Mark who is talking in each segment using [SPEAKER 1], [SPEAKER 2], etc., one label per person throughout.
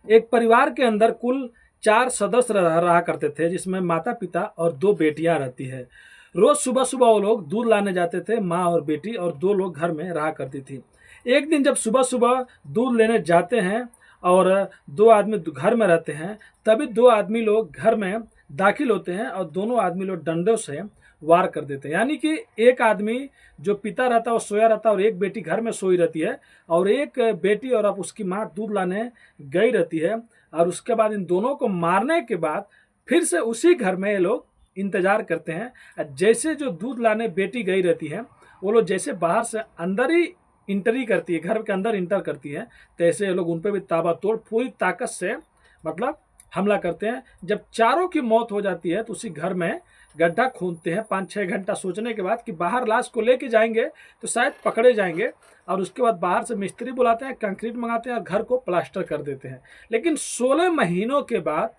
[SPEAKER 1] एक परिवार के अंदर कुल 4 सदस्य रहा करते थे, जिसमें माता पिता और 2 बेटियां रहती है। रोज सुबह सुबह वो लोग दूध लाने जाते थे, माँ और बेटी, और 2 लोग घर में रहा करती थी। एक दिन जब सुबह सुबह दूध लेने जाते हैं और 2 आदमी घर में रहते हैं, तभी 2 आदमी लोग घर में दाखिल होते हैं और दोनों आदमी लोग डंडों से वार कर देते हैं। यानी कि एक आदमी जो पिता रहता है वो सोया रहता है और एक बेटी घर में सोई रहती है, और एक बेटी और अब उसकी माँ दूध लाने गई रहती है। और उसके बाद इन दोनों को मारने के बाद फिर से उसी घर में ये लोग इंतजार करते हैं। जैसे जो दूध लाने बेटी गई रहती है, वो लोग जैसे बाहर से अंदर ही इंटरी करती है, घर के अंदर इंटर करती है, तैसे ये लोग उन पर भी ताबड़तोड़ पूरी ताकत से मतलब हमला करते हैं। जब चारों की मौत हो जाती है तो उसी घर में गड्ढा खोदते हैं 5-6 घंटा सोचने के बाद कि बाहर लाश को लेके जाएंगे तो शायद पकड़े जाएंगे, और उसके बाद बाहर से मिस्त्री बुलाते हैं, कंक्रीट मंगाते हैं और घर को प्लास्टर कर देते हैं। लेकिन 16 महीनों के बाद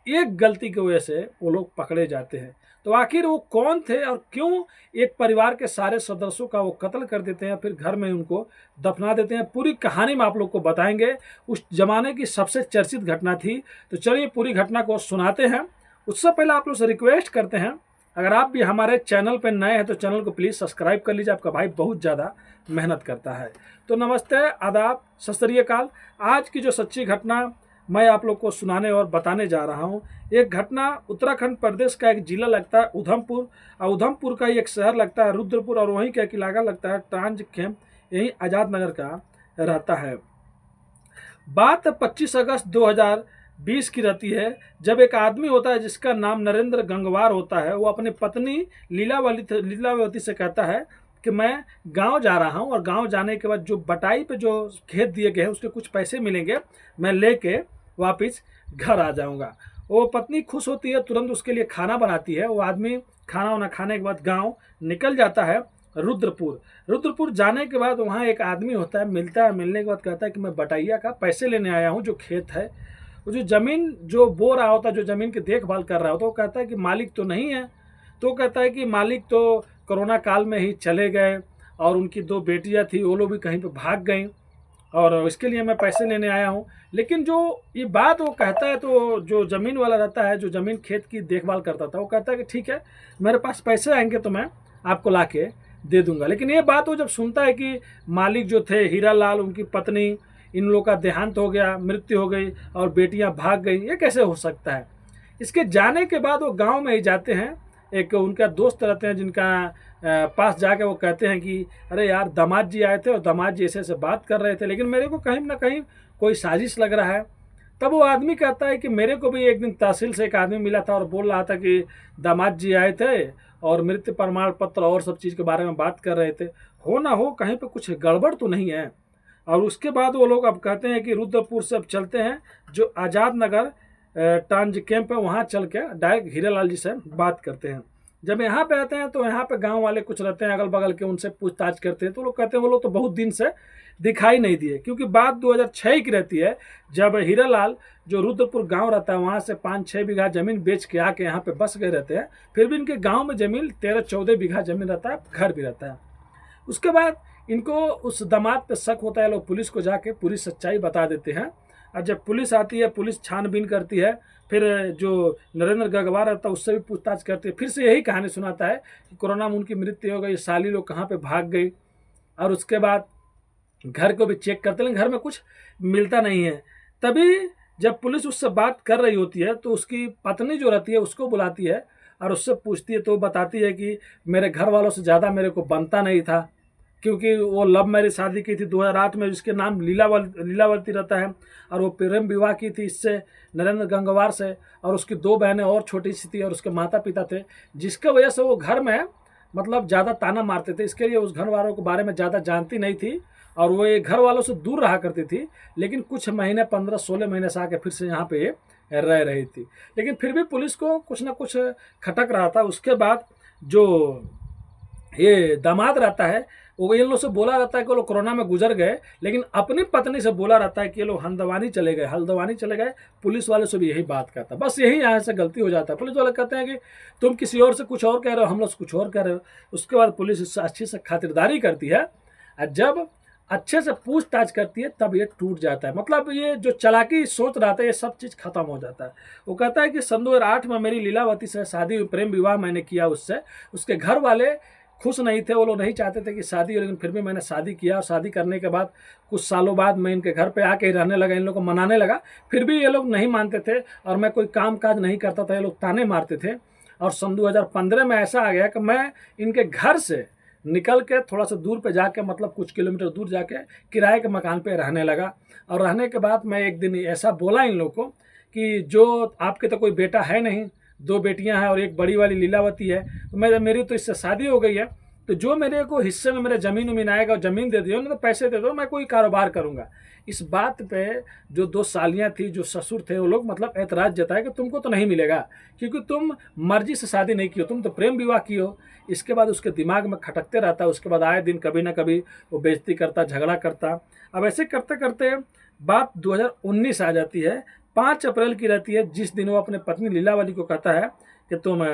[SPEAKER 1] एक गलती की वजह से वो लोग पकड़े जाते हैं। तो आखिर वो कौन थे और क्यों एक परिवार के सारे सदस्यों का वो कत्ल कर देते हैं, फिर घर में उनको दफना देते हैं, पूरी कहानी में आप लोग को बताएंगे। उस जमाने की सबसे चर्चित घटना थी। तो चलिए पूरी घटना को सुनाते हैं। उससे पहले आप लोग से रिक्वेस्ट करते हैं, अगर आप भी हमारे चैनल पर नए हैं तो चैनल को प्लीज़ सब्सक्राइब कर लीजिए, आपका भाई बहुत ज़्यादा मेहनत करता है। तो नमस्ते, आदाब, सत श्री अकाल। आज की जो सच्ची घटना मैं आप लोग को सुनाने और बताने जा रहा हूँ, एक घटना उत्तराखंड प्रदेश का एक जिला लगता है उधमपुर, और उधमपुर का एक शहर लगता है रुद्रपुर, और वहीं का एक इलाका लगता है टांज कैंप, यही आज़ाद नगर का रहता है। बात 25 अगस्त 2020 की रहती है, जब एक आदमी होता है जिसका नाम नरेंद्र गंगवार होता है। वो अपनी पत्नी लीलावती से कहता है कि मैं गांव जा रहा हूं, और गांव जाने के बाद जो बटाई पे जो खेत दिए गए हैं उसके कुछ पैसे मिलेंगे, मैं लेके वापस घर आ जाऊंगा। वो पत्नी खुश होती है, तुरंत उसके लिए खाना बनाती है। वो आदमी खाना वाना खाने के बाद गांव निकल जाता है रुद्रपुर जाने के बाद वहाँ एक आदमी होता है, मिलता है। मिलने के बाद कहता है कि मैं बटैया का पैसे लेने आया हूँ, जो खेत है, वो जो ज़मीन जो बो रहा होता है, जो ज़मीन की देखभाल कर रहा होता है, वो कहता है कि मालिक तो नहीं है। तो कहता है कि मालिक तो कोरोना काल में ही चले गए, और उनकी 2 बेटियां थी, वो लोग भी कहीं पे भाग गई, और इसके लिए मैं पैसे लेने आया हूँ। लेकिन जो ये बात वो कहता है, तो जो ज़मीन वाला रहता है, जो ज़मीन खेत की देखभाल करता था, वो कहता है कि ठीक है, मेरे पास पैसे आएंगे तो मैं आपको ला के दे दूंगा। लेकिन ये बात वो जब सुनता है कि मालिक जो थे हीरालाल, उनकी पत्नी, इन लोगों का देहांत हो गया, मृत्यु हो गई, और बेटियां भाग गई, ये कैसे हो सकता है। इसके जाने के बाद वो गांव में ही जाते हैं। एक उनका दोस्त रहते हैं जिनका पास जाके वो कहते हैं कि अरे यार, दामाद जी आए थे और दामाद जी ऐसे बात कर रहे थे, लेकिन मेरे को कहीं ना कहीं कोई साजिश लग रहा है। तब वो आदमी कहता है कि मेरे को भी एक दिन तहसील से एक आदमी मिला था और बोल रहा था कि दामाद जी आए थे और मृत्यु प्रमाण पत्र और सब चीज़ के बारे में बात कर रहे थे, हो ना हो कहीं पे कुछ गड़बड़ तो नहीं है। और उसके बाद वो लोग अब कहते हैं कि रुद्रपुर से अब चलते हैं, जो आज़ाद नगर टांज कैंप है, वहाँ चल के डायरेक्ट हीरालाल जी से बात करते हैं। जब यहाँ पे आते हैं तो यहाँ पे गांव वाले कुछ रहते हैं अगल बगल के, उनसे पूछताछ करते हैं। तो लोग कहते हैं वो लोग तो बहुत दिन से दिखाई नहीं दिए, क्योंकि बात 2006 की रहती है, जब हीरालाल जो रुद्रपुर गांव रहता है वहाँ से 5-6 बीघा ज़मीन बेच के आके यहाँ पे बस गए रहते हैं। फिर भी इनके गाँव में ज़मीन 13-14 बीघा ज़मीन रहता है, घर भी रहता है। उसके बाद इनको उस दामाद पे शक होता है, लोग पुलिस को जाके पूरी सच्चाई बता देते हैं। और जब पुलिस आती है, पुलिस छानबीन करती है, फिर जो नरेंद्र गंगवार रहता है उससे भी पूछताछ करती है, फिर से यही कहानी सुनाता है कि कोरोना में उनकी मृत्यु हो गई, साली लोग कहाँ पे भाग गई। और उसके बाद घर को भी चेक करते हैं, लेकिन घर में कुछ मिलता नहीं है। तभी जब पुलिस उससे बात कर रही होती है तो उसकी पत्नी जो रहती है उसको बुलाती है और उससे पूछती है, तो वो बताती है कि मेरे घर वालों से ज़्यादा मेरे को बनता नहीं था, क्योंकि वो लव मैरिज शादी की थी 2008 में, जिसके नाम लीलावती रहता है, और वो प्रेम विवाह की थी इससे, नरेंद्र गंगवार से, और उसकी 2 बहनें और छोटी सी थी, और उसके माता पिता थे, जिसके वजह से वो घर में मतलब ज़्यादा ताना मारते थे। इसके लिए उस घर वालों के बारे में ज़्यादा जानती नहीं थी, और वो ये घर वालों से दूर रहा करती थी। लेकिन कुछ महीने 15-16 महीने से आके फिर से यहाँ पे रह रही थी, लेकिन फिर भी पुलिस को कुछ ना कुछ खटक रहा था। उसके बाद जो ये दामाद रहता है वो इन लोग से बोला रहता है कि वो लोग कोरोना में गुजर गए, लेकिन अपनी पत्नी से बोला रहता है कि ये लोग हल्द्वानी चले गए। पुलिस वाले से भी यही बात कहता है, बस यही यहाँ से गलती हो जाता है। पुलिस वाले कहते हैं कि तुम किसी और से कुछ और कह रहे हो, हम लोग कुछ और कह रहे हो। उसके बाद पुलिस इससे अच्छी से खातिरदारी करती है। और जब अच्छे से पूछताछ करती है तब ये टूट जाता है। मतलब ये जो चालाकी सोच रहा था ये सब चीज़ खत्म हो जाता है। वो कहता है कि सन 2008 में मेरी लीलावती से शादी हुई, प्रेम विवाह मैंने किया उससे। उसके घर वाले खुश नहीं थे, वो लोग नहीं चाहते थे कि शादी हो, लेकिन फिर भी मैंने शादी किया और शादी करने के बाद कुछ सालों बाद मैं इनके घर पे आके ही रहने लगा, इन लोग को मनाने लगा। फिर भी ये लोग नहीं मानते थे और मैं कोई काम काज नहीं करता था, ये लोग ताने मारते थे। और सन 2015 में ऐसा आ गया कि मैं इनके घर से निकल के थोड़ा सा दूर पे जाके, मतलब कुछ किलोमीटर दूर जाके किराए के मकान पे रहने लगा। और रहने के बाद मैं एक दिन ऐसा बोला इन लोग को कि जो आपके तो कोई बेटा है नहीं, 2 बेटियां हैं और एक बड़ी वाली लीलावती है, तो मेरी तो इससे शादी हो गई है, तो जो मेरे को हिस्से में मेरे ज़मीन उमीन आएगा, ज़मीन दे दियो, नहीं तो पैसे दे दो, मैं कोई कारोबार करूँगा। इस बात पे जो 2 सालियाँ थी, जो ससुर थे, वो लोग मतलब ऐतराज़ जताए कि तुमको तो नहीं मिलेगा, क्योंकि तुम मर्जी से शादी नहीं की हो, तुम तो प्रेम विवाह की हो। इसके बाद उसके दिमाग में खटकते रहता। उसके बाद आए दिन कभी ना कभी वो बेइज्जती करता, झगड़ा करता। अब ऐसे करते करते बात 2019 आ जाती है। 5 अप्रैल की रहती है, जिस दिन वो अपने पत्नी लीलावती को कहता है कि तुम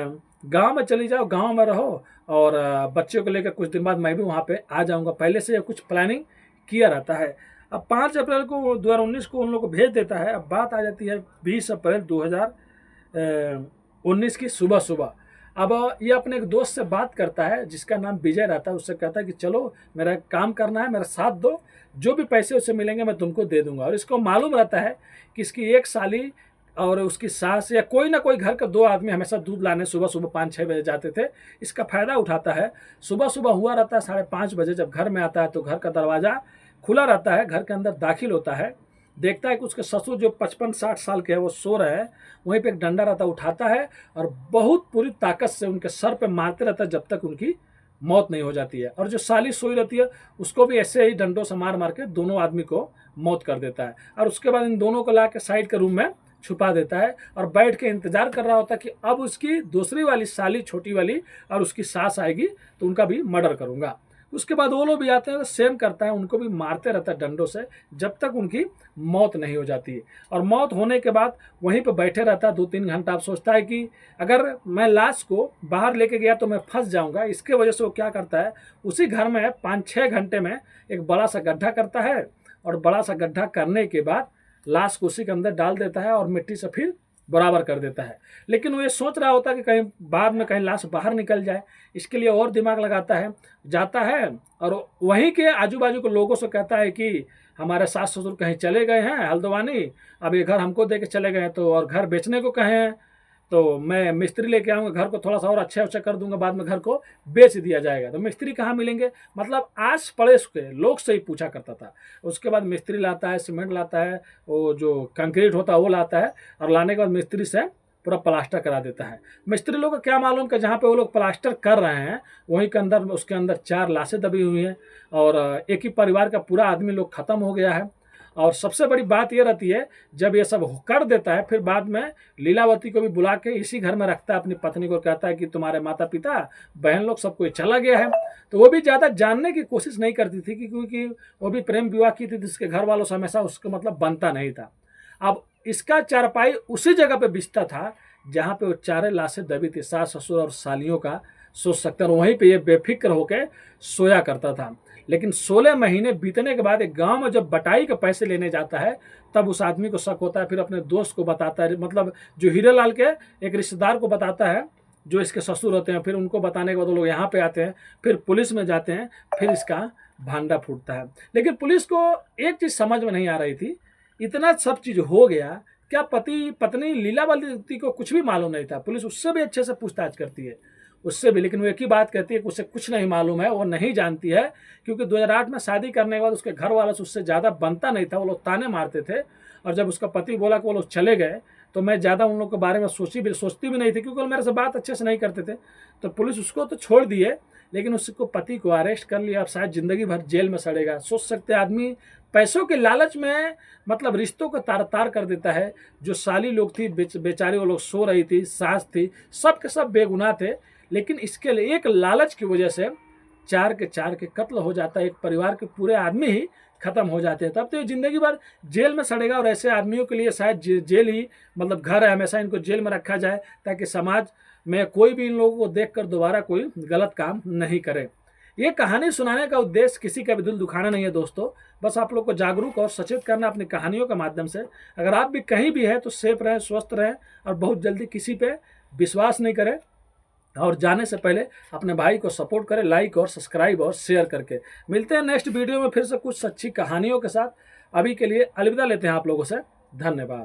[SPEAKER 1] गांव में चली जाओ, गांव में रहो, और बच्चों को लेकर कुछ दिन बाद मैं भी वहाँ पे आ जाऊँगा। पहले से कुछ प्लानिंग किया रहता है। अब 5 अप्रैल को 2019 को उन लोग को भेज देता है। अब बात आ जाती है 20 अप्रैल 2019 की सुबह सुबह। अब ये अपने एक दोस्त से बात करता है जिसका नाम विजय रहता है। उससे कहता है कि चलो मेरा काम करना है, मेरा साथ दो, जो भी पैसे उससे मिलेंगे मैं तुमको दे दूंगा। और इसको मालूम रहता है कि इसकी एक साली और उसकी सास या कोई ना कोई घर का 2 आदमी हमेशा दूध लाने सुबह सुबह 5-6 बजे जाते थे। इसका फ़ायदा उठाता है। सुबह सुबह हुआ रहता है 5:30 बजे, जब घर में आता है तो घर का दरवाज़ा खुला रहता है। घर के अंदर दाखिल होता है, देखता है कि उसके ससुर जो 55-60 साल के हैं वो सो रहे हैं। वहीं पे एक डंडा रहता है, उठाता है और बहुत पूरी ताकत से उनके सर पे मारते रहता है जब तक उनकी मौत नहीं हो जाती है। और जो साली सोई रहती है उसको भी ऐसे ही डंडों से मार मार के दोनों आदमी को मौत कर देता है। और उसके बाद इन दोनों को ला के साइड के रूम में छुपा देता है और बैठ के इंतजार कर रहा होता है कि अब उसकी दूसरी वाली साली, छोटी वाली, और उसकी सास आएगी तो उनका भी मर्डर करूंगा। उसके बाद वो लोग भी आते हैं तो सेम करता है, उनको भी मारते रहता है डंडों से जब तक उनकी मौत नहीं हो जाती है। और मौत होने के बाद वहीं पर बैठे रहता है 2-3 घंटा। अब सोचता है कि अगर मैं लाश को बाहर लेके गया तो मैं फंस जाऊंगा। इसके वजह से वो क्या करता है, उसी घर में 5-6 घंटे में एक बड़ा सा गड्ढा करता है और बड़ा सा गड्ढा करने के बाद लाश को उसी के अंदर डाल देता है और मिट्टी से फिर बराबर कर देता है। लेकिन वो ये सोच रहा होता है कि कहीं बाद में कहीं लाश बाहर निकल जाए, इसके लिए और दिमाग लगाता है। जाता है और वहीं के आजू बाजू के लोगों से कहता है कि हमारे सास ससुर कहीं चले गए हैं हल्द्वानी, अब ये घर हमको दे के चले गए हैं, तो और घर बेचने को कहे हैं, तो मैं मिस्त्री लेके आऊँगा, घर को थोड़ा सा और अच्छा अच्छा कर दूंगा, बाद में घर को बेच दिया जाएगा। तो मिस्त्री कहाँ मिलेंगे, मतलब आस पड़ोस के लोग से ही पूछा करता था। उसके बाद मिस्त्री लाता है, सीमेंट लाता है, वो जो कंक्रीट होता है वो लाता है, और लाने के बाद मिस्त्री से पूरा प्लास्टर करा देता है। मिस्त्री लोग को क्या मालूम कि जहाँ पे वो लोग प्लास्टर कर रहे हैं वहीं के अंदर, उसके अंदर 4 लाशें दबी हुई हैं और एक ही परिवार का पूरा आदमी लोग खत्म हो गया है। और सबसे बड़ी बात ये रहती है, जब ये सब कर देता है फिर बाद में लीलावती को भी बुला के इसी घर में रखता है, अपनी पत्नी को कहता है कि तुम्हारे माता पिता, बहन लोग सब कोई चला गया है। तो वो भी ज़्यादा जानने की कोशिश नहीं करती थी क्योंकि वो भी प्रेम विवाह की थी, जिसके घर वालों से हमेशा उसका मतलब बनता नहीं था। अब इसका चारपाई उसी जगह पे बिछता था जहाँ पे वो 4 लाशें दबी थी, सास ससुर और सालियों का, सोच सकते हैं। और वहीं पे ये बेफिक्र होकर सोया करता था। लेकिन 16 महीने बीतने के बाद एक गांव में जब बटाई के पैसे लेने जाता है तब उस आदमी को शक होता है। फिर अपने दोस्त को बताता है, मतलब जो हीरेलाल के एक रिश्तेदार को बताता है जो इसके ससुर होते हैं। फिर उनको बताने के बाद वो लोग यहाँ पे आते हैं, फिर पुलिस में जाते हैं, फिर इसका भांडा फूटता है। लेकिन पुलिस को एक चीज़ समझ में नहीं आ रही थी, इतना सब चीज़ हो गया, क्या पति पत्नी लीलावती को कुछ भी मालूम नहीं था। पुलिस उससे भी अच्छे से पूछताछ करती है, उससे भी, लेकिन वो एक ही बात कहती है कि उसे कुछ नहीं मालूम है, वो नहीं जानती है, क्योंकि 2008 में शादी करने के बाद उसके घर वालों से उससे ज़्यादा बनता नहीं था, वो लोग ताने मारते थे। और जब उसका पति बोला कि वो लोग चले गए तो मैं ज़्यादा उन लोग के बारे में सोचती भी नहीं थी, क्योंकि वो मेरे से बात अच्छे से नहीं करते थे। तो पुलिस उसको तो छोड़ दिए, लेकिन उसको पति को अरेस्ट कर लिया। अब शायद ज़िंदगी भर जेल में सड़ेगा। सोच सकते आदमी पैसों के लालच में मतलब रिश्तों को तार तार कर देता है। जो साली लोग थी बेचारी, वो लोग सो रही थी, सास थी, सब के सब बेगुनाह थे, लेकिन इसके लिए एक लालच की वजह से 4 के 4 के कत्ल हो जाता है। एक परिवार के पूरे आदमी ही खत्म हो जाते हैं। तब तो ये जिंदगी भर जेल में सड़ेगा। और ऐसे आदमियों के लिए शायद जेल ही मतलब घर है, हमेशा इनको जेल में रखा जाए ताकि समाज में कोई भी इन लोगों को देखकर दोबारा कोई गलत काम नहीं करे। ये कहानी सुनाने का उद्देश्य किसी का भी दिल दुखाना नहीं है दोस्तों, बस आप लोग को जागरूक और सचेत करना अपनी कहानियों के माध्यम से। अगर आप भी कहीं भी हैं तो सेफ रहें, स्वस्थ रहें और बहुत जल्दी किसी पे विश्वास नहीं करें। और जाने से पहले अपने भाई को सपोर्ट करें, लाइक और सब्सक्राइब और शेयर करके। मिलते हैं नेक्स्ट वीडियो में फिर से कुछ अच्छी कहानियों के साथ। अभी के लिए अलविदा लेते हैं आप लोगों से। धन्यवाद।